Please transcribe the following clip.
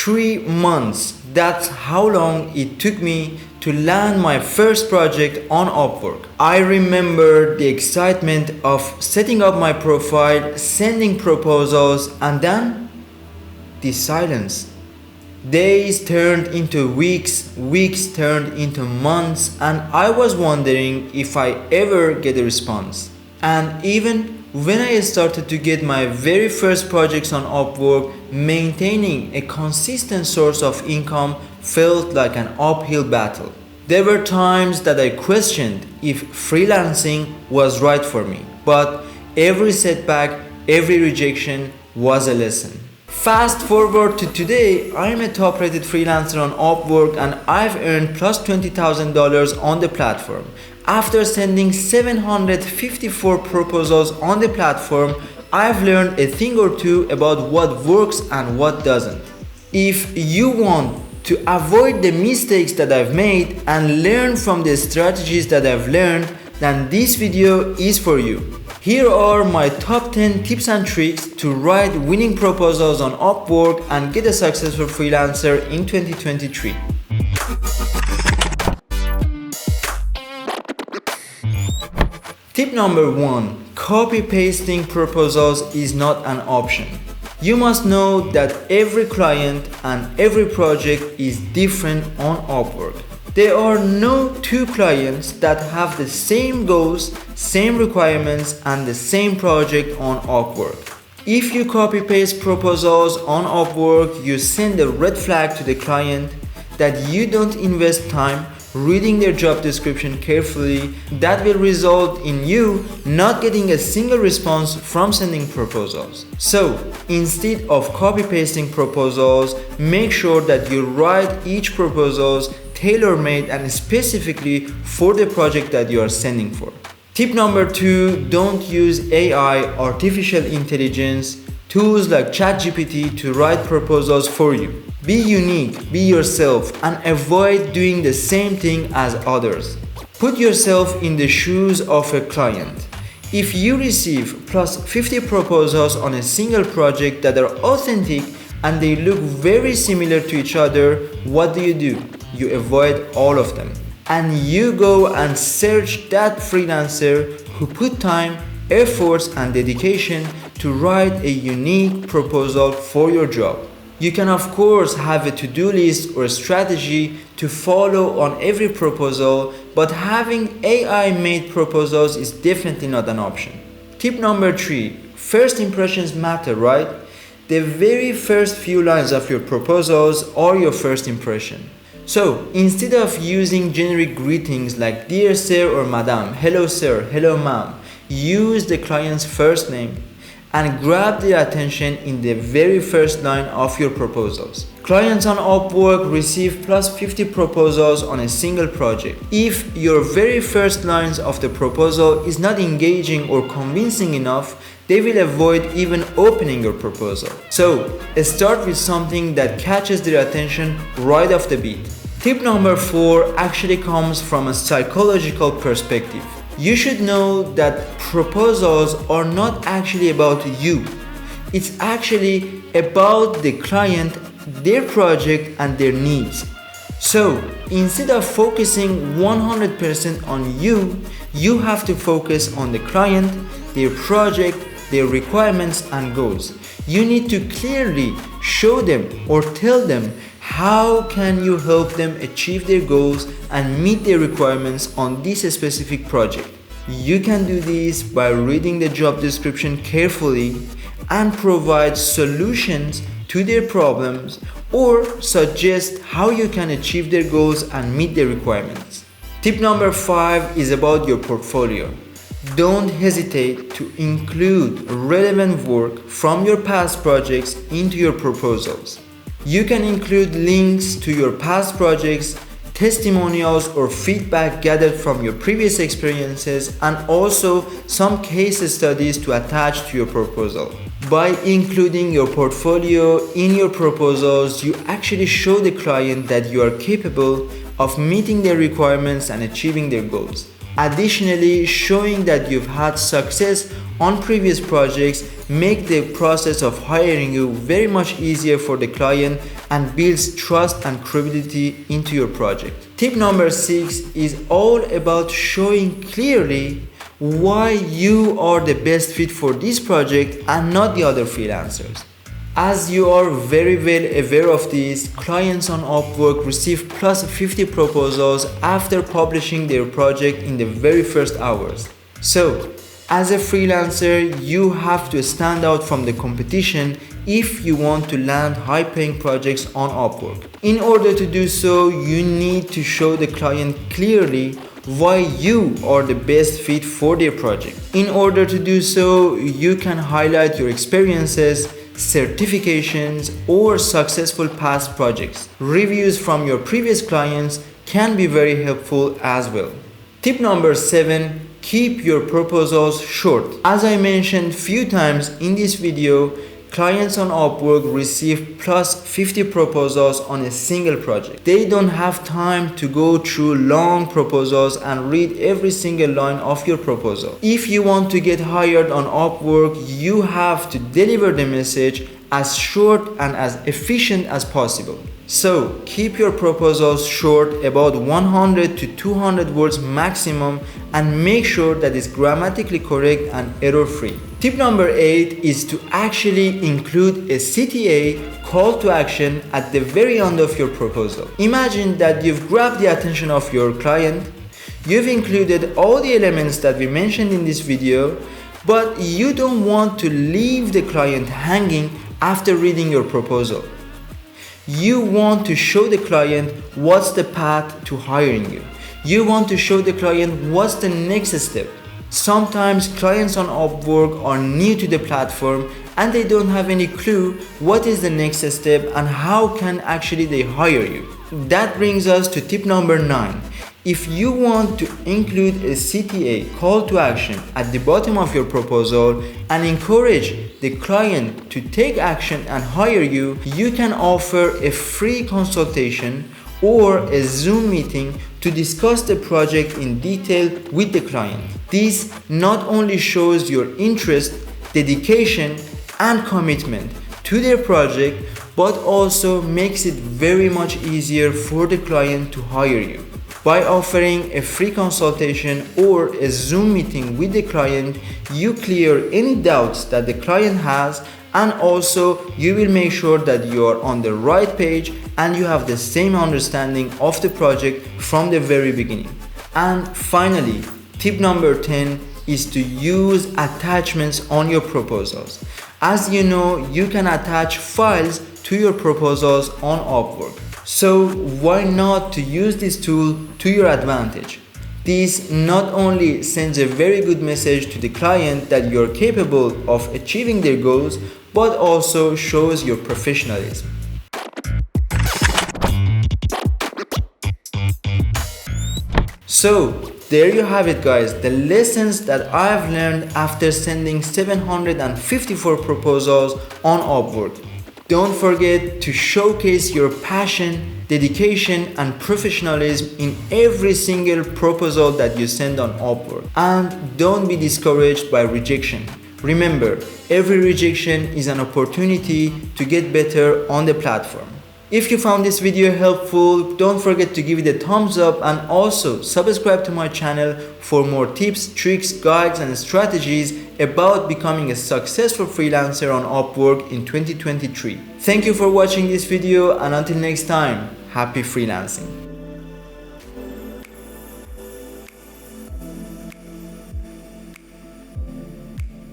3 months. That's how long it took me to land my first project on Upwork. I remember the excitement of setting up my profile, sending proposals, and then the silence. Days turned into weeks, weeks turned into months, and I was wondering if I ever get a response. And even when I started to get my very first projects on Upwork, maintaining a consistent source of income felt like an uphill battle. There were times that I questioned if freelancing was right for me, but every setback, every rejection was a lesson. Fast forward to today, I am a top rated freelancer on Upwork and I've earned plus $20,000 on the platform. After sending 754 proposals on the platform, I've learned a thing or two about what works and what doesn't. If you want to avoid the mistakes that I've made and learn from the strategies that I've learned, then this video is for you. Here are my top 10 tips and tricks to write winning proposals on Upwork and get a successful freelancer in 2023. Tip number 1. Copy-pasting proposals is not an option. You must know that every client and every project is different on Upwork. There are no two clients that have the same goals, same requirements, and the same project on Upwork. If you copy-paste proposals on Upwork, you send a red flag to the client that you don't invest time reading their job description carefully. That will result in you not getting a single response from sending proposals. So instead of copy-pasting proposals, make sure that you write each proposals tailor-made and specifically for the project that you are sending for. Tip number 2, don't use AI, artificial intelligence, tools like ChatGPT to write proposals for you. Be unique, be yourself, and avoid doing the same thing as others. Put yourself in the shoes of a client. If you receive plus 50 proposals on a single project that are authentic and they look very similar to each other, what do? You avoid all of them. And you go and search that freelancer who put time, efforts, and dedication to write a unique proposal for your job. You can of course have a to-do list or a strategy to follow on every proposal, but having AI-made proposals is definitely not an option. Tip number 3, first impressions matter, right? The very first few lines of your proposals are your first impression. So instead of using generic greetings like dear sir or madam, hello sir, hello ma'am, use the client's first name and grab their attention in the very first line of your proposals. Clients on Upwork receive plus 50 proposals on a single project. If your very first lines of the proposal is not engaging or convincing enough, they will avoid even opening your proposal. So start with something that catches their attention right off the beat. Tip number 4 actually comes from a psychological perspective. You should know that proposals are not actually about you. It's actually about the client, their project, and their needs. So instead of focusing 100% on you, you have to focus on the client, their project, their requirements and goals. You need to clearly show them or tell them how can you help them achieve their goals and meet their requirements on this specific project. You can do this by reading the job description carefully and provide solutions to their problems or suggest how you can achieve their goals and meet their requirements. Tip number 5 is about your portfolio. Don't hesitate to include relevant work from your past projects into your proposals. You can include links to your past projects, testimonials or feedback gathered from your previous experiences, and also some case studies to attach to your proposal. By including your portfolio in your proposals, you actually show the client that you are capable of meeting their requirements and achieving their goals. Additionally, showing that you've had success on previous projects make the process of hiring you very much easier for the client and builds trust and credibility into your project. Tip number 6 is all about showing clearly why you are the best fit for this project and not the other freelancers. As you are very well aware of this, clients on Upwork receive plus 50 proposals after publishing their project in the very first hours. So, as a freelancer, you have to stand out from the competition if you want to land high-paying projects on Upwork. In order to do so, you need to show the client clearly why you are the best fit for their project. In order to do so, you can highlight your experiences, certifications, or successful past projects. Reviews from your previous clients can be very helpful as well. Tip number 7, keep your proposals short. As I mentioned few times in this video, clients on Upwork receive plus 50 proposals on a single project. They don't have time to go through long proposals and read every single line of your proposal. If you want to get hired on Upwork, you have to deliver the message as short and as efficient as possible. So keep your proposals short, about 100 to 200 words maximum, and make sure that it's grammatically correct and error-free. Tip number 8 is to actually include a CTA, call to action, at the very end of your proposal. Imagine that you've grabbed the attention of your client, you've included all the elements that we mentioned in this video, but you don't want to leave the client hanging after reading your proposal. You want to show the client what's the path to hiring you. You want to show the client what's the next step. Sometimes clients on Upwork are new to the platform and they don't have any clue what is the next step and how can actually they hire you. That brings us to tip number 9. If you want to include a CTA, call to action, at the bottom of your proposal and encourage the client to take action and hire you, you can offer a free consultation or a Zoom meeting to discuss the project in detail with the client. This not only shows your interest, dedication, and commitment to their project, but also makes it very much easier for the client to hire you. By offering a free consultation or a Zoom meeting with the client, you clear any doubts that the client has, and also you will make sure that you are on the right page and you have the same understanding of the project from the very beginning. And finally, tip number 10 is to use attachments on your proposals. As you know, you can attach files to your proposals on Upwork. So why not to use this tool to your advantage? This not only sends a very good message to the client that you're capable of achieving their goals, but also shows your professionalism. So there you have it, guys, the lessons that I've learned after sending 754 proposals on Upwork. Don't forget to showcase your passion, dedication, and professionalism in every single proposal that you send on Upwork. And don't be discouraged by rejection. Remember, every rejection is an opportunity to get better on the platform. If you found this video helpful, don't forget to give it a thumbs up and also subscribe to my channel for more tips, tricks, guides, and strategies about becoming a successful freelancer on Upwork in 2023. Thank you for watching this video, and until next time, happy freelancing.